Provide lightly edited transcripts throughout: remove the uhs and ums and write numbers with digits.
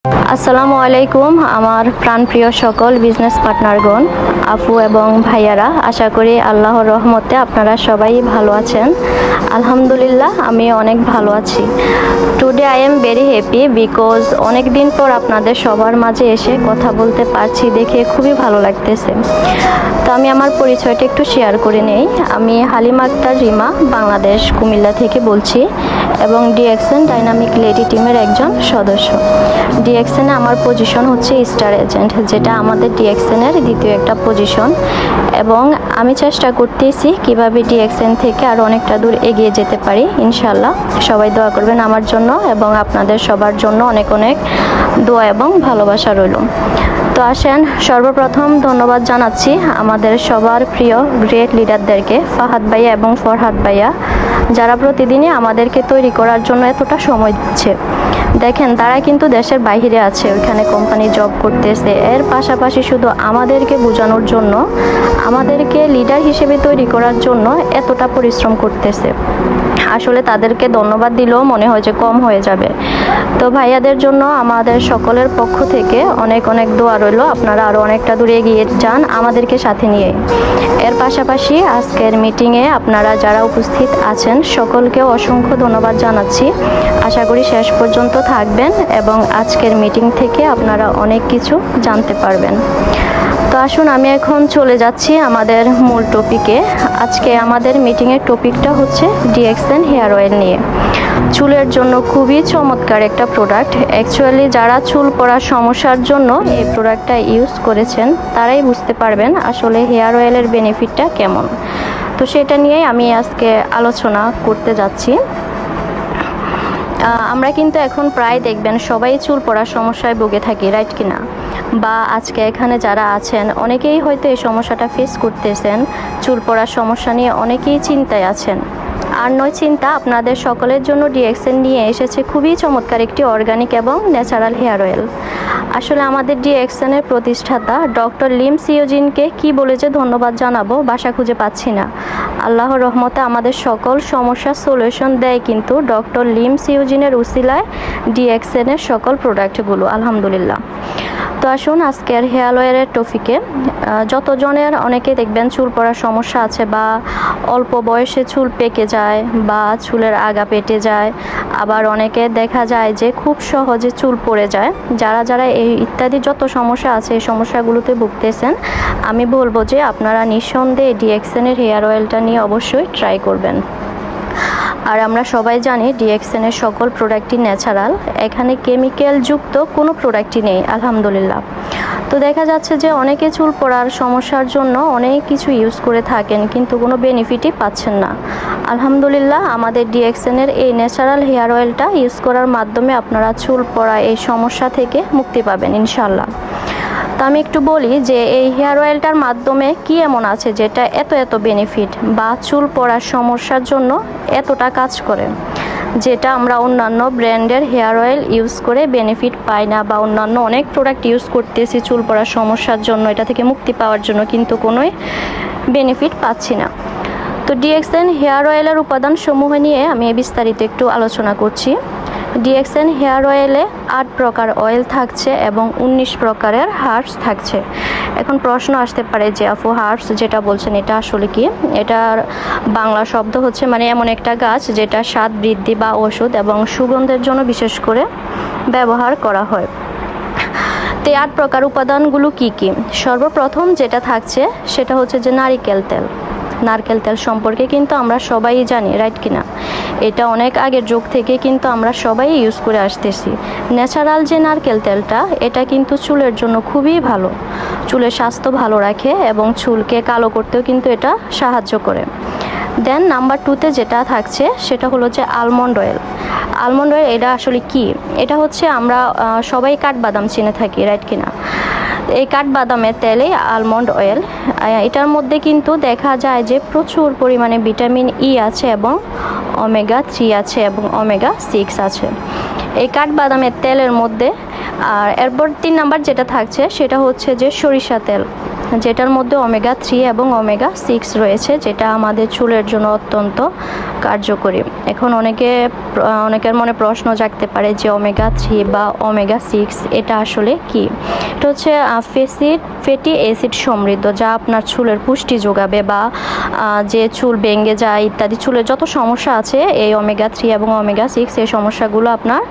আসসালামু আলাইকুম আমার প্রাণপ্রিয় সকল বিজনেস পার্টনারগণ, আপু এবং ভাইয়ারা, আশা করি আল্লাহর রহমতে আপনারা সবাই ভালো আছেন। আলহামদুলিল্লাহ আমি অনেক ভালো আছি। Today I am very happy because অনেক দিন পর আপনাদের সবার মাঝে এসে কথা বলতে পারছি দেখে খুবই ভালো লাগতেছে। তো আমি আমার পরিচয়টা একটু শেয়ার করে নেই। আমি হালিমা আক্তার রিমা, বাংলাদেশ কুমিল্লা থেকে বলছি এবং ডিএক্সএন ডাইনামিক লেডি টিমের একজন সদস্য। ডিএক্সএনে আমার পজিশন হচ্ছে স্টার এজেন্ট, যেটা আমাদের ডিএক্সএনের দ্বিতীয় একটা পজিশন, এবং আমি চেষ্টা করতেছি কিভাবে ডিএক্সএন থেকে আরও অনেকটা দূর এগিয়ে যেতে পারি। ইনশাল্লাহ সবাই দোয়া করবেন আমার জন্য এবং আপনাদের সবার জন্য অনেক অনেক দোয়া এবং ভালোবাসা রইল। তো আসেন, সর্বপ্রথম ধন্যবাদ জানাচ্ছি আমাদের সবার প্রিয় গ্রেট লিডারদেরকে, ফাহাদ ভাইয়া এবং ফরহাদ ভাইয়া, যারা প্রতিদিনই আমাদেরকে তৈরি করার জন্য এতটা সময় দিচ্ছে। দেখেন, তারা কিন্তু দেশের বাইরে আছে, ওইখানে কোম্পানি জব করতেছে, এর পাশাপাশি শুধু আমাদেরকে বোঝানোর জন্য, আমাদেরকে লিডার হিসেবে তৈরি করার জন্য এতটা পরিশ্রম করতেছে। আসলে তাদেরকে ধন্যবাদ দিলেও মনে হয় যে কম হয়ে যাবে। তো ভাইয়াদের জন্য আমাদের সকলের পক্ষ থেকে অনেক অনেক দোয়া রইল, আপনারা আরও অনেকটা দূরে এগিয়ে যান আমাদেরকে সাথে নিয়ে। এর পাশাপাশি আজকের মিটিংয়ে আপনারা যারা উপস্থিত আছেন সকলকেও অসংখ্য ধন্যবাদ জানাচ্ছি। আশা করি শেষ পর্যন্ত থাকবেন এবং আজকের মিটিং থেকে আপনারা অনেক কিছু জানতে পারবেন। তো আসুন, আমি এখন চলে যাচ্ছি আমাদের মূল টপিকে। আজকে আমাদের মিটিংয়ের টপিকটা হচ্ছে ডিএক্সএন হেয়ার অয়েল নিয়ে। চুলের জন্য খুবই চমৎকার একটা প্রোডাক্ট। অ্যাকচুয়ালি যারা চুল পড়ার সমস্যার জন্য এই প্রোডাক্টটা ইউজ করেছেন তারাই বুঝতে পারবেন আসলে হেয়ার অয়েলের বেনিফিটটা কেমন। তো সেটা নিয়েই আমি আজকে আলোচনা করতে যাচ্ছি। আমরা কিন্তু এখন প্রায় দেখবেন সবাই চুল পড়ার সমস্যায় ভুগে থাকি, রাইট কিনা? বা আজকে এখানে যারা আছেন অনেকেই হয়তো এই সমস্যাটা ফেস করতেছেন। চুল পড়ার সমস্যা নিয়ে অনেকেই চিন্তায় আছেন। আর নয় চিন্তা, আপনাদের সকলের জন্য ডিএক্সএন নিয়ে এসেছে খুবই চমৎকার একটি অর্গানিক এবং ন্যাচারাল হেয়ার অয়েল। আসলে আমাদের ডিএক্সএনের প্রতিষ্ঠাতা ডক্টর লিম সিওজিনকে কি বলে যে ধন্যবাদ জানাবো, ভাষা খুঁজে পাচ্ছি না। আল্লাহর রহমতে আমাদের সকল সমস্যার সলিউশন দেয় কিন্তু ডক্টর লিম সিওজিনের উসিলায় ডিএক্সএনের সকল প্রোডাক্টগুলো, আলহামদুলিল্লাহ। তো আসুন আজকের হেয়ার অয়েলের টপিকে। যতজনের অনেকে দেখবেন চুল পড়ার সমস্যা আছে, বা অল্প বয়সে চুল পেকে যায় বা চুলের আগা পেটে যায়, আবার অনেকে দেখা যায় যে খুব সহজে চুল পড়ে যায়। যারা যারা এই ইত্যাদি যত সমস্যা আছে এই সমস্যাগুলোতে ভুগতেছেন, আমি বলবো যে আপনারা নিঃসন্দেহে ডিএক্সএনের হেয়ার অয়েলটা নিয়ে অবশ্যই ট্রাই করবেন। আর আমরা সবাই জানি ডিএক্সএনের সকল প্রোডাক্টই ন্যাচারাল, এখানে কেমিক্যাল যুক্ত কোনো প্রোডাক্টই নেই, আলহামদুলিল্লাহ। তো দেখা যাচ্ছে যে অনেকে চুল পড়ার সমস্যার জন্য অনেক কিছু ইউজ করে থাকেন কিন্তু কোনো বেনিফিটই পাচ্ছেন না। আলহামদুলিল্লাহ আমাদের ডিএক্সএনের এই ন্যাচারাল হেয়ার অয়েলটা ইউজ করার মাধ্যমে আপনারা চুল পড়া এই সমস্যা থেকে মুক্তি পাবেন ইনশাল্লাহ। তো আমি একটু বলি যে এই হেয়ার অয়েলটার মাধ্যমে কি এমন আছে যেটা এত এত বেনিফিট বা চুল পড়ার সমস্যার জন্য এতটা কাজ করে, যেটা আমরা অন্যান্য ব্র্যান্ডের হেয়ার অয়েল ইউজ করে বেনিফিট পাই না, বা অন্যান্য অনেক প্রোডাক্ট ইউজ করতেছি চুল পড়ার সমস্যার জন্য, এটা থেকে মুক্তি পাওয়ার জন্য, কিন্তু কোনোই বেনিফিট পাচ্ছি না। তো ডিএক্সএন হেয়ার অয়েলের উপাদানসমূহ নিয়ে আমি বিস্তারিত একটু আলোচনা করছি। ডিএক্সএন হেয়ার অয়েলে 8 প্রকার অয়েল থাকছে এবং 19 প্রকারের হার্বস থাকছে। এখন প্রশ্ন আসতে পারে যে আপু হার্বস যেটা বলছেন এটা আসলে কি? এটার বাংলা শব্দ হচ্ছে মানে এমন একটা গাছ যেটা স্বাদ বৃদ্ধি বা ওষুধ এবং সুগন্ধের জন্য বিশেষ করে ব্যবহার করা হয়। তো 8 প্রকার উপাদানগুলো কি কি? সর্বপ্রথম যেটা থাকছে সেটা হচ্ছে যে নারিকেল তেল। নারকেল তেল সম্পর্কে কিন্তু আমরা সবাই জানি, রাইট কিনা? এটা অনেক আগের যুগ থেকে কিন্তু আমরা সবাই ইউজ করে আসতেছি। ন্যাচারাল যে নারকেল তেলটা, এটা কিন্তু চুলের জন্য খুবই ভালো, চুলের স্বাস্থ্য ভালো রাখে এবং চুলকে কালো করতেও কিন্তু এটা সাহায্য করে। দেন নাম্বার 2তে যেটা থাকছে সেটা হলো যে আলমন্ড অয়েল। আলমন্ড অয়েল এটা আসলে কি? এটা হচ্ছে আমরা সবাই কাঠবাদাম চিনে থাকি, রাইট কিনা? এই কাঠবাদামের তেলে আলমন্ড অয়েল, এটার মধ্যে কিন্তু দেখা যায় যে প্রচুর পরিমাণে ভিটামিন ই আছে এবং ওমেগা 3 আছে এবং ওমেগা 6 আছে এই কাঠবাদামের তেলের মধ্যে। আর এরপর 3 নাম্বার যেটা থাকছে সেটা হচ্ছে যে সরিষা তেল। যেটার মধ্যে ওমেগা 3 এবং ওমেগা 6 রয়েছে, যেটা আমাদের চুলের জন্য অত্যন্ত কার্যকরী। এখন অনেকের মনে প্রশ্ন জাগতে পারে যে ওমেগা 3 বা ওমেগা 6 এটা আসলে কি। এটা হচ্ছে ফ্যাটি অ্যাসিড সমৃদ্ধ, যা আপনার চুলের পুষ্টি যোগাবে বা যে চুল ভেঙে যায় ইত্যাদি চুলের যত সমস্যা আছে এই ওমেগা 3 এবং ওমেগা 6 এই সমস্যাগুলো আপনার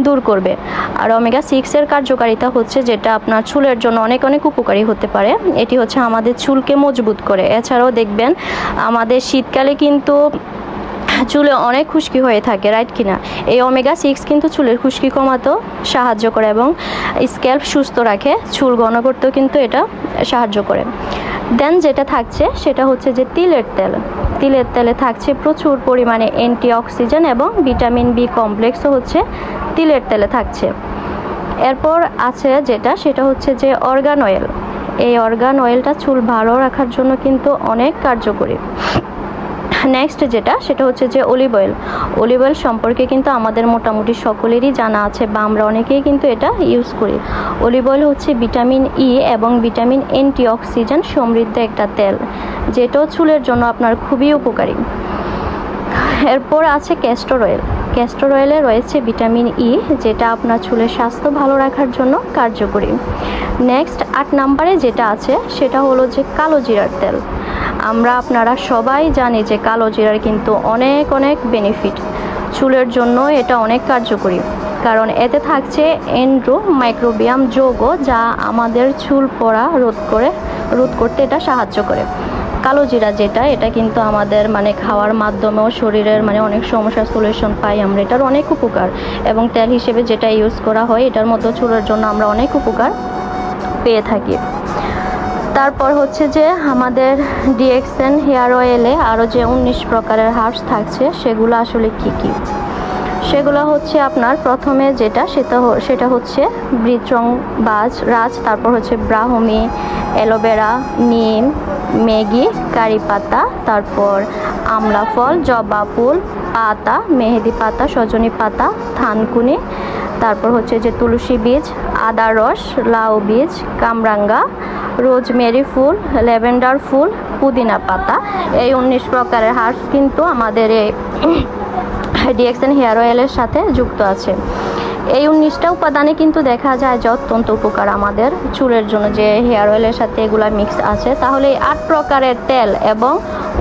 দূর করবে। আর ওমেগা 6 এর কার্যকারিতা হচ্ছে যেটা আপনার চুলের জন্য অনেক অনেক উপকারী হতে পারে। এটি হচ্ছে আমাদের চুলকে মজবুত করে। এছাড়াও দেখবেন আমাদের শীতকালে কিন্তু চুলে অনেক খুশকি হয়ে থাকে, রাইট কিনা। এই ওমেগা 6 কিন্তু চুলের খুশকি কমাতেও সাহায্য করে এবং স্ক্যাল্প সুস্থ রাখে, চুল ঘন করতেও কিন্তু এটা সাহায্য করে। দেন যেটা থাকছে সেটা হচ্ছে যে তিলের তেলে থাকছে প্রচুর পরিমাণে অ্যান্টিঅক্সিডেন্ট এবং ভিটামিন বি কমপ্লেক্সও হচ্ছে তিলের তেলে থাকছে। এরপর আছে সেটা হচ্ছে যে অর্গান অয়েল। এই অর্গান অয়েলটা চুল ভালো রাখার জন্য কিন্তু অনেক কার্যকরী। নেক্সট সেটা হচ্ছে যে অলিভ অয়েল সম্পর্কে কিন্তু আমাদের মোটামুটি সকলেরই জানা আছে বা আমরা অনেকেই কিন্তু এটা ইউজ করি। অলিভ অয়েল হচ্ছে ভিটামিন ই এবং ভিটামিন অ্যান্টিঅক্সিডেন্ট সমৃদ্ধ একটা তেল, যেটাও চুলের জন্য আপনার খুবই উপকারী। এরপর আছে ক্যাস্টর অয়েলে রয়েছে ভিটামিন ই, যেটা আপনার চুলের স্বাস্থ্য ভালো রাখার জন্য কার্যকরী। নেক্সট 8 নম্বরে যেটা আছে সেটা হলো যে কালো জিরার তেল। আপনারা সবাই জানি যে কালো জিরার কিন্তু অনেক অনেক বেনিফিট, চুলের জন্য এটা অনেক কার্যকরী, কারণ এতে থাকছে মাইক্রোবিয়াম যৌগ, যা আমাদের চুল পড়া রোধ করতে এটা সাহায্য করে। কালো জিরা এটা কিন্তু আমাদের খাওয়ার মাধ্যমেও শরীরের অনেক সমস্যার সলিউশন পাই আমরা, এটার অনেক উপকার, এবং তেল হিসেবে যেটা ইউজ করা হয় এটার মধ্যে চুলের জন্য আমরা অনেক উপকার পেয়ে থাকি। তারপর হচ্ছে যে আমাদের ডিএক্সএন হেয়ার অয়েলে আরও যে 19 প্রকারের হার্বস থাকছে সেগুলো আসলে কি। সেগুলো হচ্ছে আপনার প্রথমে সেটা হচ্ছে বৃচং রাজ, তারপর হচ্ছে ব্রাহ্মী, অ্যালোভেরা, নিম, মেগি, কারি পাতা, তারপর আমলা ফল, জবা ফুল পাতা, মেহেদি পাতা, সজনী পাতা, থানকুনি, তারপর হচ্ছে যে তুলসী বীজ, আদা রস, লাউ বীজ, কামরাঙ্গা, রোজমেরি ফুল, ল্যাভেন্ডার ফুল, পুদিনা পাতা। এই 19 প্রকারের হার্বস কিন্তু আমাদের এই ডিএক্সএন হেয়ার অয়েলের সাথে যুক্ত আছে। এই 19টা উপাদানে কিন্তু দেখা যায় যে অত্যন্ত উপকার আমাদের চুলের জন্য, যে হেয়ার অয়েলের সাথে এগুলা মিক্স আছে। তাহলে এই 8 প্রকারের তেল এবং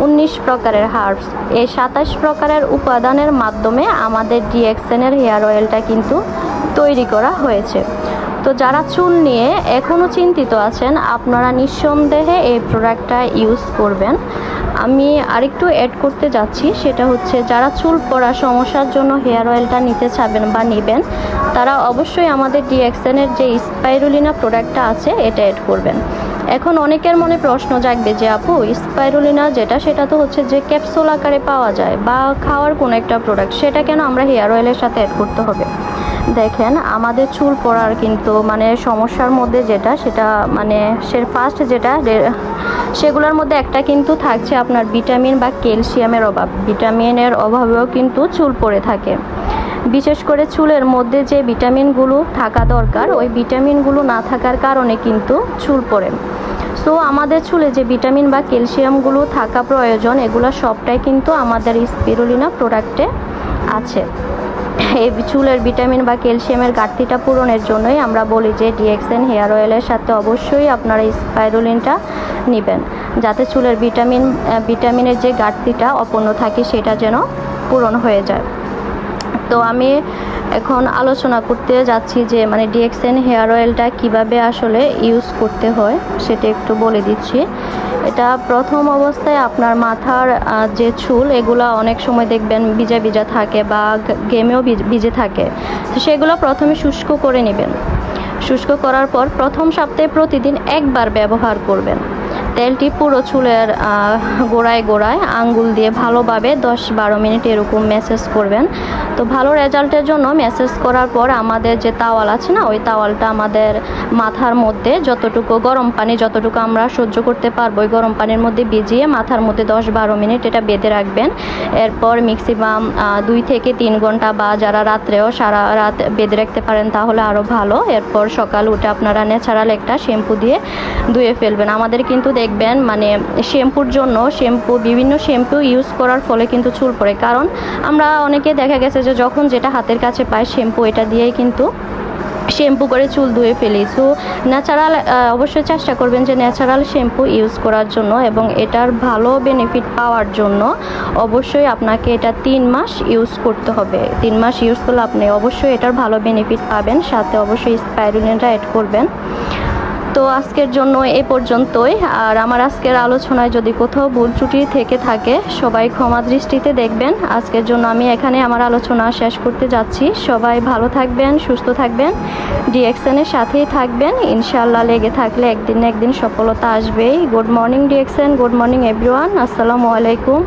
19 প্রকারের হার্বস, এই 27 প্রকারের উপাদানের মাধ্যমে আমাদের ডিএক্সএনের হেয়ার অয়েলটা কিন্তু তৈরি করা হয়েছে। তো যারা চুল নিয়ে এখনও চিন্তিত আছেন, আপনারা নিঃসন্দেহে এই প্রোডাক্টটা ইউজ করবেন। আমি আরেকটু অ্যাড করতে যাচ্ছি, সেটা হচ্ছে যারা চুল পড়া সমস্যার জন্য হেয়ার অয়েলটা নিতে চাবেন বা নেবেন, তারা অবশ্যই আমাদের ডিএক্সএনের যে স্পাইরুলিনা প্রোডাক্টটা আছে এটা অ্যাড করবেন। এখন অনেকের মনে প্রশ্ন জাগবে যে আপু স্পাইরুলিনা সেটা তো হচ্ছে যে ক্যাপসুল আকারে পাওয়া যায় বা খাওয়ার কোনো একটা প্রোডাক্ট, সেটা কেন আমরা হেয়ার অয়েলের সাথে অ্যাড করতে হবে? দেখেন, আমাদের চুল পড়ার কিন্তু সমস্যার মধ্যে ফার্স্ট সেগুলোর মধ্যে একটা কিন্তু থাকছে আপনার ভিটামিন বা ক্যালসিয়ামের অভাব। ভিটামিনের অভাবেও কিন্তু চুল পড়ে থাকে, বিশেষ করে চুলের মধ্যে যে ভিটামিনগুলো থাকা দরকার ওই ভিটামিনগুলো না থাকার কারণে কিন্তু চুল পড়ে। সো আমাদের চুলে যে ভিটামিন বা ক্যালসিয়ামগুলো থাকা প্রয়োজন, এগুলো সবটাই কিন্তু আমাদের স্পিরুলিনা প্রোডাক্টে আছে। এই চুলের ভিটামিন বা ক্যালসিয়ামের ঘাটতিটা পূরণের জন্যই আমরা বলি যে ডিএক্সএন হেয়ার অয়েলের সাথে অবশ্যই আপনারা স্পাইরুলিনটা নেবেন, যাতে চুলের ভিটামিনের যে ঘাটতিটা অপূর্ণ থাকে সেটা যেন পূরণ হয়ে যায়। তো আমি এখন আলোচনা করতে যাচ্ছি যে ডিএক্সএন হেয়ার অয়েলটা কিভাবে আসলে ইউজ করতে হয় সেটা একটু বলে দিচ্ছি। এটা প্রথম অবস্থায় আপনার মাথার যে চুল, এগুলো অনেক সময় দেখবেন ভিজা থাকে বা গেমেও ভিজে থাকে, তো সেগুলো প্রথমে শুষ্ক করে নেবেন। শুষ্ক করার পর প্রথম সপ্তাহে প্রতিদিন একবার ব্যবহার করবেন। তেলটি পুরো চুলের গোড়ায় গোড়ায় আঙ্গুল দিয়ে ভালোভাবে 10-12 মিনিট এরকম ম্যাসেজ করবেন। তো ভালো রেজাল্টের জন্য ম্যাসেজ করার পর আমাদের যে তাওয়াল আছে না, ওই তাওয়ালটা আমাদের মাথার মধ্যে যতটুকু গরম পানি, যতটুকু আমরা সহ্য করতে পারবো, ওই গরম পানির মধ্যে ভিজিয়ে মাথার মধ্যে 10-12 মিনিট এটা বেঁধে রাখবেন। এরপর ম্যাক্সিমাম 2 থেকে 3 ঘন্টা, বা যারা রাত্রেও সারা রাত বেঁধে রাখতে পারেন তাহলে আরও ভালো। এরপর সকাল উঠে আপনারা ন্যাচারাল একটা শ্যাম্পু দিয়ে ধুয়ে ফেলবেন। আমাদের কিন্তু দেখবেন মানে শ্যাম্পুর জন্য বিভিন্ন শ্যাম্পু ইউজ করার ফলে কিন্তু চুল পড়ে, কারণ আমরা অনেকে দেখা গেছে যে যখন যেটা হাতের কাছে পায় শ্যাম্পু, এটা দিয়েই কিন্তু শ্যাম্পু করে চুল ধুয়ে ফেলি। সো ন্যাচারাল অবশ্যই চেষ্টা করবেন যে ন্যাচারাল শ্যাম্পু ইউজ করার জন্য, এবং এটার ভালো বেনিফিট পাওয়ার জন্য অবশ্যই আপনাকে এটা 3 মাস ইউজ করতে হবে। 3 মাস ইউজ করলে আপনি অবশ্যই এটার ভালো বেনিফিট পাবেন, সাথে অবশ্যই স্পাইরুলিনটা অ্যাড করবেন। তো আজকের জন্য এ পর্যন্তই। আর আমার আজকের আলোচনায় যদি কোথাও ভুল ত্রুটি থেকে থাকে সবাই ক্ষমা দৃষ্টিতে দেখবেন। আজকের জন্য আমি এখানে আমার আলোচনা শেষ করতে যাচ্ছি। সবাই ভালো থাকবেন, সুস্থ থাকবেন, ডিএক্সএনের সাথেই থাকবেন। ইনশাআল্লাহ লেগে থাকলে একদিন না একদিন সফলতা আসবেই। Good morning DXN, good morning everyone, আসসালামু আলাইকুম।